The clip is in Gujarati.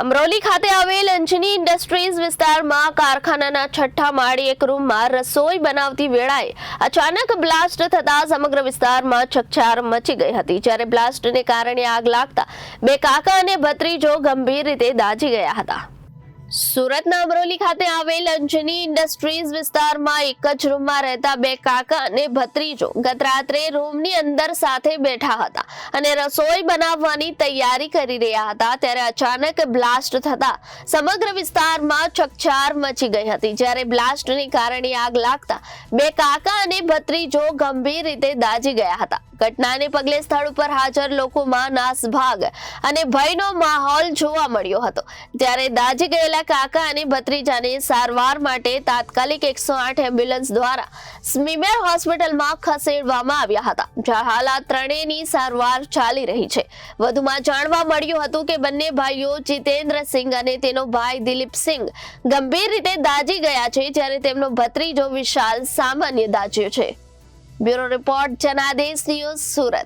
અમરોલી ખાતે આવેલ અંજની ઇન્ડસ્ટ્રીઝ વિસ્તારમાં કારખાનાના છઠ્ઠા માળે એક રૂમમાં રસોઈ બનાવતી વેળાએ અચાનક બ્લાસ્ટ થતા સમગ્ર વિસ્તારમાં ચકચાર મચી ગઈ હતી। જ્યારે બ્લાસ્ટને કારણે આગ લાગતા બે કાકા અને ભત્રીજો ગંભીર રીતે દાઝી ગયા હતા। સુરતના અમરોલી ખાતે આવેલ અંજની ઇન્ડસ્ટ્રીઝ વિસ્તારમાં એક જ રૂમમાં રહેતા બે કાકા અને ભત્રીજો ગત રાત્રે રૂમની અંદર સાથે બેઠા હતા અને રસોઈ બનાવવાની તૈયારી કરી રહ્યા હતા। ત્યારે અચાનક બ્લાસ્ટ થતા સમગ્ર વિસ્તારમાં ચકચાર મચી ગઈ હતી। જ્યારે બ્લાસ્ટને કારણે આગ લાગતા બે કાકા અને ભત્રીજો ગંભીર રીતે દાઝી ગયા હતા। ઘટનાને પગલે સ્થળ ઉપર હાજર લોકોમાં નાસભાગ અને ભયનો માહોલ જોવા મળ્યો હતો। ત્યારે દાઝી ગયેલા કાકા અને ભત્રીજાને સારવાર માટે તાત્કાલિક 108 એમ્બ્યુલન્સ દ્વારા સ્મીમેર હોસ્પિટલમાં ખસેડવામાં આવ્યા હતા, જ્યાં હાલ આ ત્રણેયની સારવાર ચાલી રહી છે। વધુમાં જાણવા મળ્યું હતું કે બંને ભાઈઓ જીતેન્દ્રસિંહ અને તેનો ભાઈ દિલીપસિંહ ગંભીર રીતે દાઝી ગયા છે, જ્યારે તેમનો ભત્રીજો વિશાલ સામાન્ય દાઝ્યો છે। Bureau report Janadesh news Surat.